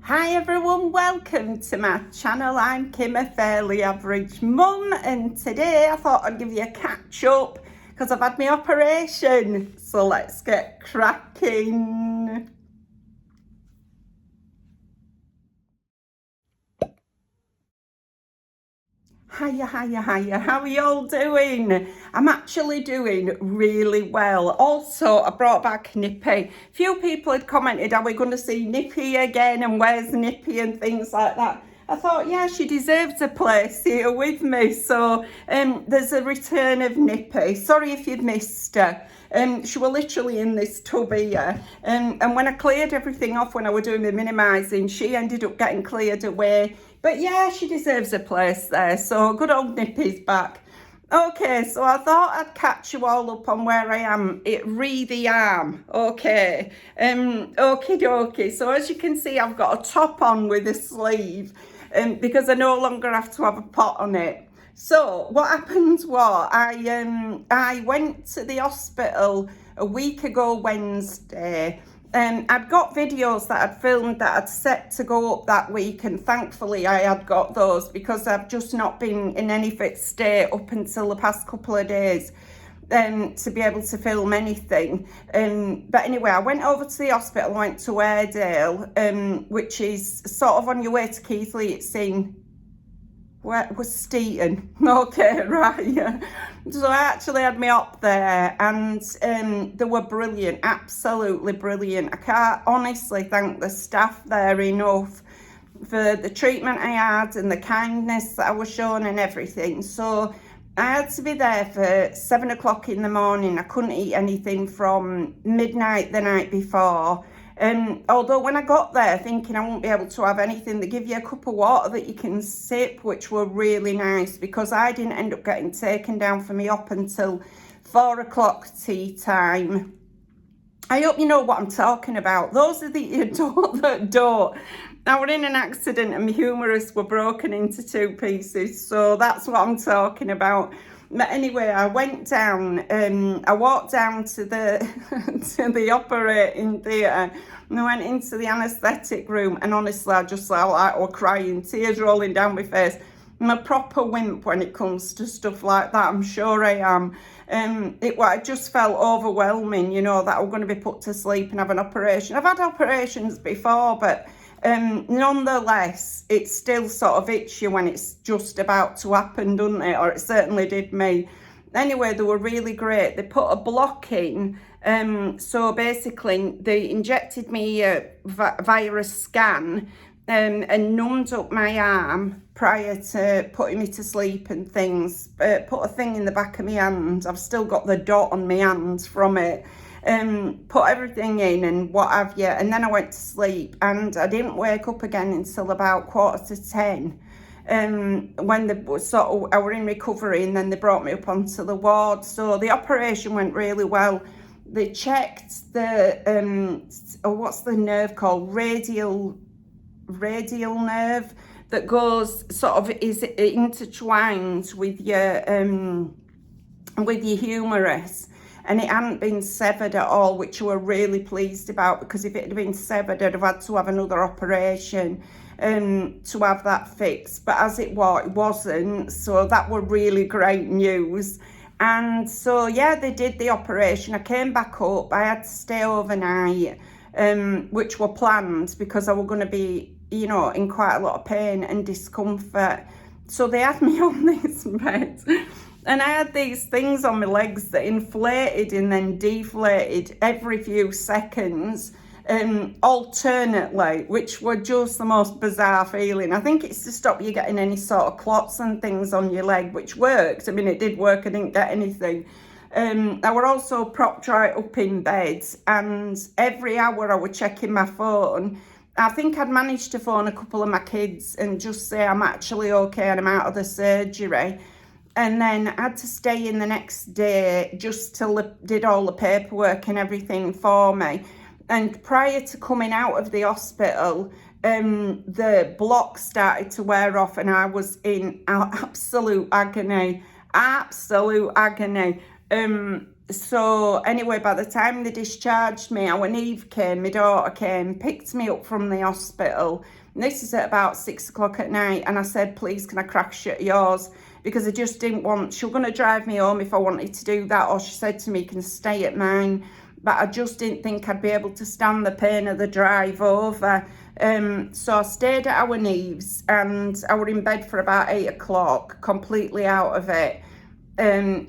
Hi everyone, welcome to my channel. I'm Kim, a fairly average mum, and today I thought I'd give you a catch up because I've had my operation. So let's get cracking. Hiya, how are you all doing? I'm actually doing really well. Also, I brought back Nippy. Few people had commented, are we going to see Nippy again, and where's Nippy and things like that. I thought, yeah, she deserves a place here with me. So there's a return of Nippy. Sorry if you'd missed her. She was literally in this tub here. And when I cleared everything off when I was doing the minimising, she ended up getting cleared away. But yeah, she deserves a place there. So good old Nippy's back. Okay, so I thought I'd catch you all up on where I am. The arm. Okay. Okie dokie. So as you can see, I've got a top on with a sleeve. Because I no longer have to have a pot on it. So what happened was I went to the hospital a week ago Wednesday. I'd got videos that I'd filmed that I'd set to go up that week, and thankfully I had got those because I've just not been in any fit state up until the past couple of days to be able to film anything. But anyway, I went over to the hospital. I went to Airedale, which is sort of on your way to Keighley. It's in, where was Steeton? Okay, right. So I actually had me up there, and they were brilliant, absolutely brilliant. I can't honestly thank the staff there enough for the treatment I had and the kindness that I was shown and everything. So I had to be there for 7 o'clock in the morning. I couldn't eat anything from midnight the night before. Although when I got there thinking I won't be able to have anything, they give you a cup of water that you can sip, which were really nice because I didn't end up getting taken down for me up until 4 o'clock tea time. I hope you know what I'm talking about. Those are the that don't. I was in an accident and my humerus were broken into 2 pieces. So that's what I'm talking about. But anyway, I went down, I walked down to the to the operating theatre, and I went into the anaesthetic room, and honestly, I just felt like I was crying, tears rolling down my face. I'm a proper wimp when it comes to stuff like that, I'm sure I am. It just felt overwhelming, you know, that I was going to be put to sleep and have an operation. I've had operations before, but nonetheless, it still sort of hits you when it's just about to happen, doesn't it? Or it certainly did me. Anyway, they were really great. They put a block in. So basically, they injected me via a scan and numbed up my arm prior to putting me to sleep and things. Put a thing in the back of my hand. I've still got the dot on my hand from it. Put everything in and what have you, and then I went to sleep, and I didn't wake up again until about 9:45 when I were in recovery, and then they brought me up onto the ward. So the operation went really well. They checked the what's the nerve called, radial nerve that goes is intertwined with your humerus. And it hadn't been severed at all, which we were really pleased about, because if it had been severed, I'd have had to have another operation to have that fixed. But as it was, it wasn't. So that were really great news. And so, yeah, they did the operation. I came back up. I had to stay overnight, which were planned because I was going to be, you know, in quite a lot of pain and discomfort. So they had me on this bed. And I had these things on my legs that inflated and then deflated every few seconds, alternately, which were just the most bizarre feeling. I think it's to stop you getting any sort of clots and things on your leg, which worked. I mean, it did work. I didn't get anything. I were also propped right up in bed, and every hour I was checking my phone. I think I'd managed to phone a couple of my kids and just say I'm actually okay and I'm out of the surgery. And then I had to stay in the next day just till they did all the paperwork and everything for me. And prior to coming out of the hospital, the block started to wear off, and I was in absolute agony. So anyway, by the time they discharged me, our Eve came, my daughter came, picked me up from the hospital. And this is at about 6 o'clock at night. And I said, please, can I crash at yours? Because I just didn't want, she was going to drive me home if I wanted to do that. Or she said to me, can stay at mine. But I just didn't think I'd be able to stand the pain of the drive over. So I stayed at our Neves and I was in bed for about 8 o'clock, completely out of it.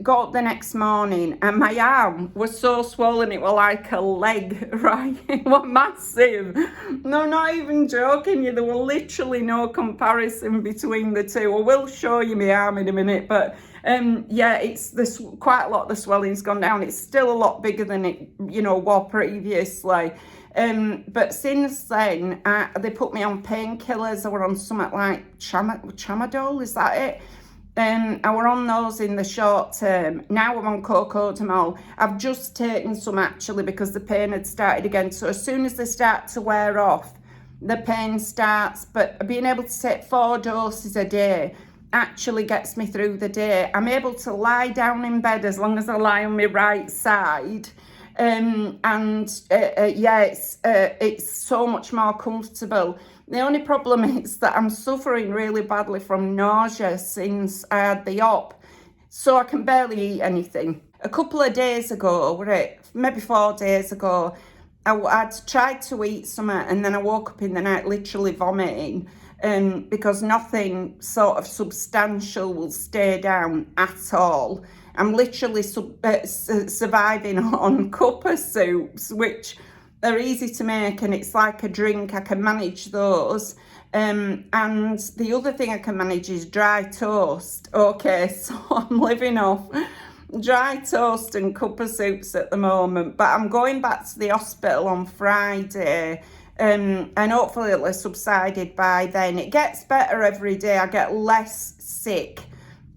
Got up the next morning and my arm was so swollen it was like a leg, right? It was massive. No, not even joking you, there were literally no comparison between the two. I will show you my arm in a minute, but yeah, it's this quite a lot of the swelling's gone down. It's still a lot bigger than it, you know, was previously. But since then, they put me on painkillers. I were on something like tramadol, is that it? I were on those in the short term. Now I'm on cocodamol. I've just taken some actually because the pain had started again. So as soon as they start to wear off, the pain starts. But being able to take 4 doses a day actually gets me through the day. I'm able to lie down in bed as long as I lie on my right side. Yeah, it's so much more comfortable. The only problem is that I'm suffering really badly from nausea since I had the op, so I can barely eat anything. A couple of days ago, maybe 4 days ago, I'd tried to eat something and then I woke up in the night literally vomiting, because nothing sort of substantial will stay down at all. I'm literally surviving on cuppa soups, which are easy to make and it's like a drink. I can manage those. And the other thing I can manage is dry toast. Okay, so I'm living off dry toast and cuppa soups at the moment. But I'm going back to the hospital on Friday. And hopefully it'll have subsided by then. It gets better every day. I get less sick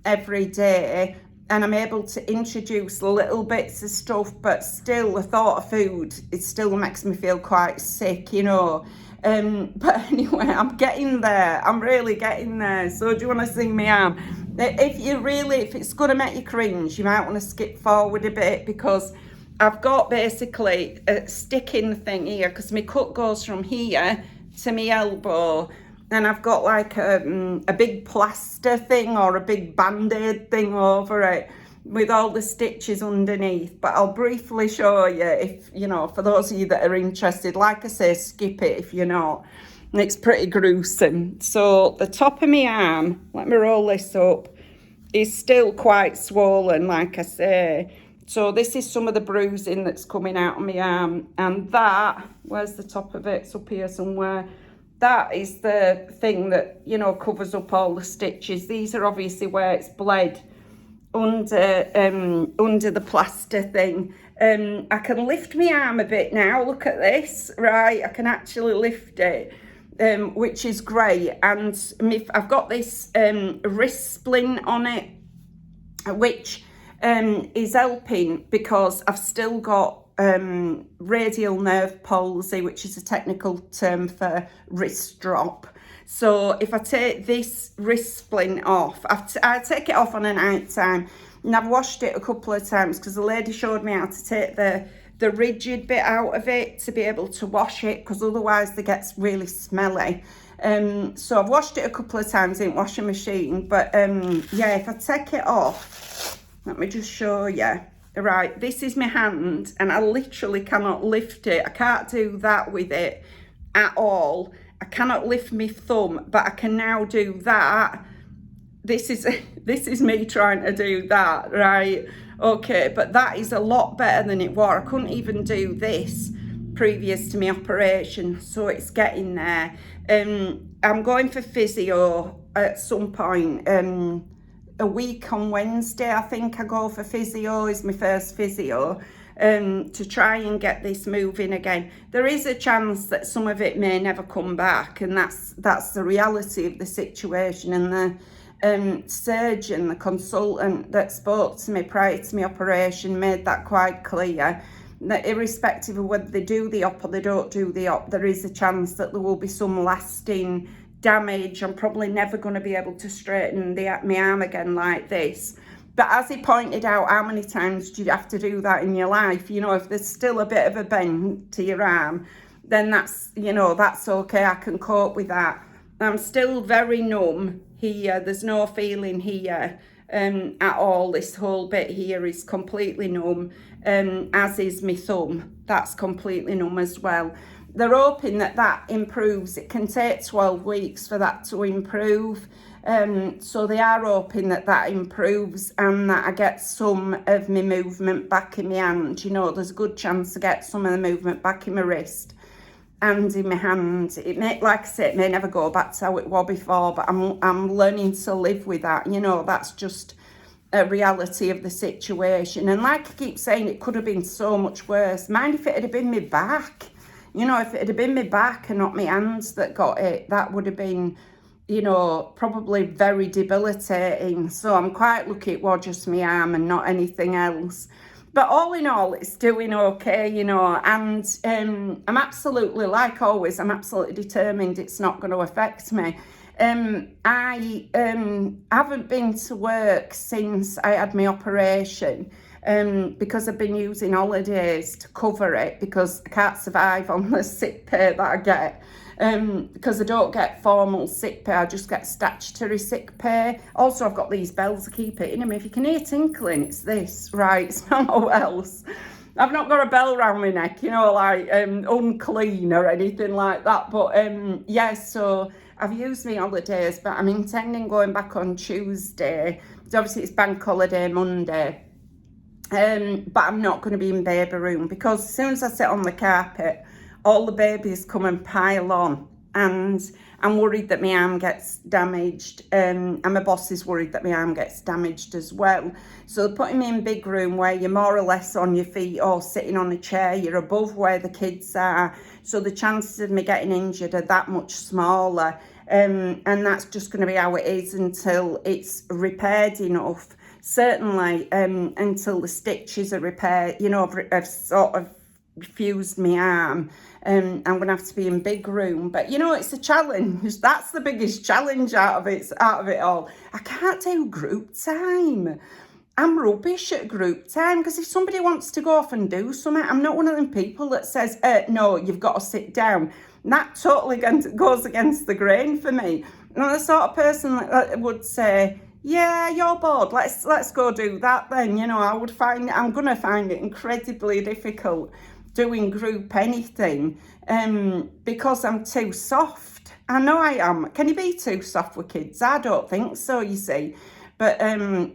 every day. And I'm able to introduce little bits of stuff, but still the thought of food, it still makes me feel quite sick, you know. But anyway, I'm getting there. I'm really getting there. So do you want to see me arm? If it's going to make you cringe, you might want to skip forward a bit because I've got basically a sticking thing here because my cut goes from here to my elbow. And I've got like a big plaster thing or a big band-aid thing over it with all the stitches underneath. But I'll briefly show you if, you know, for those of you that are interested. Like I say, skip it if you're not. It's pretty gruesome. So the top of my arm, let me roll this up, is still quite swollen, like I say. So this is some of the bruising that's coming out of my arm. And that, where's the top of it? It's up here somewhere. That is the thing that, you know, covers up all the stitches. These are obviously where it's bled under the plaster thing. I can lift my arm a bit now. Look at this, right? I can actually lift it, which is great. And I've got this wrist splint on it, which is helping because I've still got radial nerve palsy, which is a technical term for wrist drop. So if I take this wrist splint off, I take it off on a night time, and I've washed it a couple of times because the lady showed me how to take the rigid bit out of it to be able to wash it, because otherwise it gets really smelly. So I've washed it a couple of times in washing machine, but yeah, if I take it off, let me just show you. Right, this is my hand and I literally cannot lift it. I can't do that with it at all. I cannot lift my thumb, but I can now do that. This is me trying to do that, right? Okay, but that is a lot better than it was. I couldn't even do this previous to my operation, so it's getting there. I'm going for physio at some point. A week on Wednesday, I think I go for physio, is my first physio, to try and get this moving again. There is a chance that some of it may never come back, and that's the reality of the situation. And the surgeon, the consultant that spoke to me prior to my operation made that quite clear, that irrespective of whether they do the op or they don't do the op, there is a chance that there will be some lasting damage. I'm probably never going to be able to straighten my arm again like this. But as he pointed out, how many times do you have to do that in your life? You know, if there's still a bit of a bend to your arm, then that's, you know, that's okay. I can cope with that. I'm still very numb here. There's no feeling here at all. This whole bit here is completely numb, as is my thumb. That's completely numb as well. They're hoping that that improves. It can take 12 weeks for that to improve. So they are hoping that that improves and that I get some of my movement back in my hand. You know, there's a good chance to get some of the movement back in my wrist and in my hand. It may, like I said, it may never go back to how it was before, but I'm learning to live with that. You know, that's just a reality of the situation. And like I keep saying, it could have been so much worse. Mind if it had been my back. You know, if it had been my back and not my hands that got it, that would have been, you know, probably very debilitating. So I'm quite lucky it was just my arm and not anything else. But all in all, it's doing okay, you know, and I'm absolutely, like always, I'm absolutely determined it's not going to affect me. I haven't been to work since I had my operation because I've been using holidays to cover it because I can't survive on the sick pay that I get. Because I don't get formal sick pay, I just get statutory sick pay. Also, I've got these bells, I keep hitting them. If you can hear tinkling, it's this, right? It's not else. I've not got a bell around my neck, you know, like unclean or anything like that. But yeah, so I've used my holidays, but I'm intending going back on Tuesday. So obviously, it's bank holiday Monday. But I'm not going to be in baby room because as soon as I sit on the carpet, all the babies come and pile on, and I'm worried that my arm gets damaged, and my boss is worried that my arm gets damaged as well. So they're putting me in big room where you're more or less on your feet or sitting on a chair, you're above where the kids are, so the chances of me getting injured are that much smaller, and that's just going to be how it is until it's repaired enough, certainly until the stitches are repaired, you know, I've sort of fused my arm. I'm going to have to be in big room, but you know, it's a challenge. That's the biggest challenge out of it all. I can't do group time. I'm rubbish at group time because if somebody wants to go off and do something, I'm not one of them people that says, no, you've got to sit down. And that totally goes against the grain for me. I'm the sort of person that would say, yeah, you're bored, let's go do that then. You know, I'm going to find it incredibly difficult doing group anything because I'm too soft. I know I am. Can you be too soft with kids? I don't think so, you see. But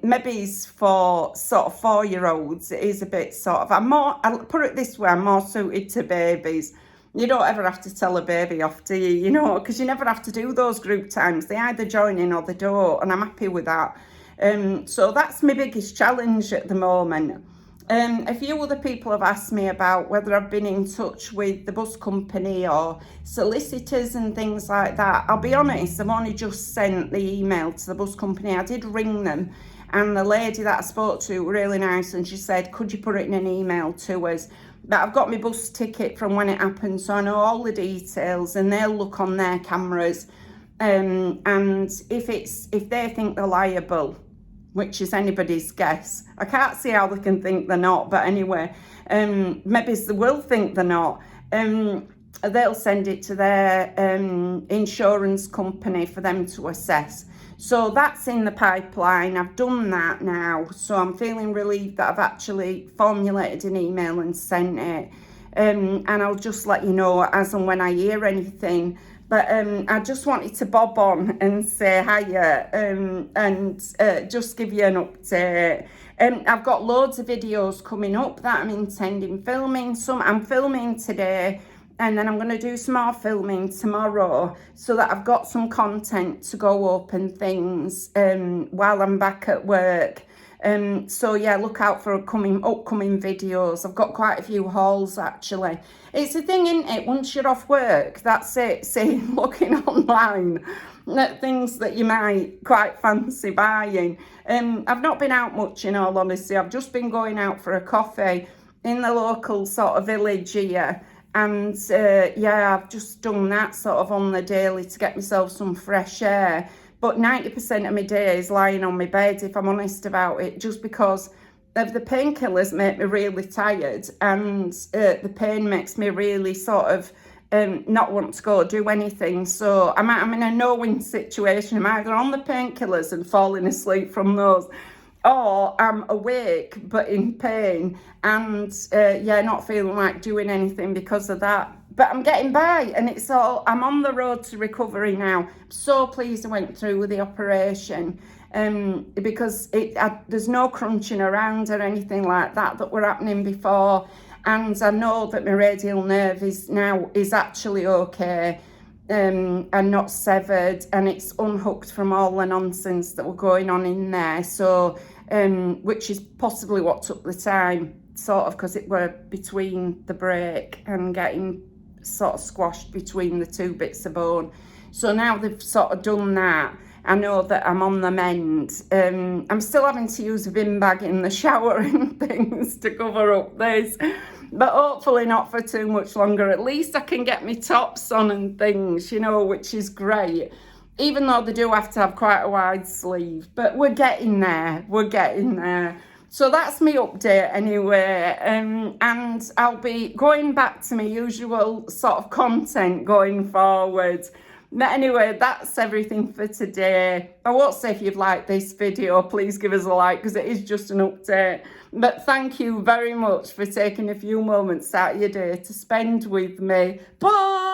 maybe it's for sort of 4-year-olds, it is a bit sort of, I'll put it this way, I'm more suited to babies. You don't ever have to tell a baby off, do you? You know, because you never have to do those group times. They either join in or they don't, and I'm happy with that. So that's my biggest challenge at the moment. A few other people have asked me about whether I've been in touch with the bus company or solicitors and things like that. I'll be honest, I've only just sent the email to the bus company. I did ring them, and the lady that I spoke to, really nice, and she said, could you put it in an email to us? But I've got my bus ticket from when it happened, so I know all the details, and they'll look on their cameras. And if they think they're liable, which is anybody's guess, I can't see how they can think they're not, but anyway, maybe they will think they're not. They'll send it to their insurance company for them to assess. So that's in the pipeline. I've done that now. So I'm feeling relieved that I've actually formulated an email and sent it. And I'll just let you know as and when I hear anything. But I just wanted to bob on and say hiya and just give you an update. I've got loads of videos coming up that I'm intending filming. Some I'm filming today, and then I'm going to do some more filming tomorrow so that I've got some content to go up and things while I'm back at work. So yeah, look out for upcoming videos. I've got quite a few hauls actually. It's a thing, isn't it? Once you're off work, that's it. See, looking online at things that you might quite fancy buying. I've not been out much, in all honesty. I've just been going out for a coffee in the local sort of village here. And yeah, I've just done that sort of on the daily to get myself some fresh air. but 90% of my day is lying on my bed, if I'm honest about it, just because of the painkillers make me really tired, and the pain makes me really sort of not want to go do anything. So I'm in a no-win situation. I'm either on the painkillers and falling asleep from those, or I'm awake but in pain and not feeling like doing anything because of that. But I'm getting by, and I'm on the road to recovery now. I'm so pleased I went through with the operation, because there's no crunching around or anything like that were happening before. And I know that my radial nerve is actually okay, and not severed, and it's unhooked from all the nonsense that were going on in there. So, which is possibly what took the time, sort of, because it were between the break and getting sort of squashed between the two bits of bone. So now they've sort of done that, I know that I'm on the mend. I'm still having to use a bin bag in the shower and things to cover up this, but hopefully not for too much longer. At least I can get my tops on and things, you know, which is great, even though they do have to have quite a wide sleeve. But we're getting there, So that's my update anyway, and I'll be going back to my usual sort of content going forward. But anyway, that's everything for today. I won't say if you've liked this video, please give us a like, because it is just an update. But thank you very much for taking a few moments out of your day to spend with me. Bye!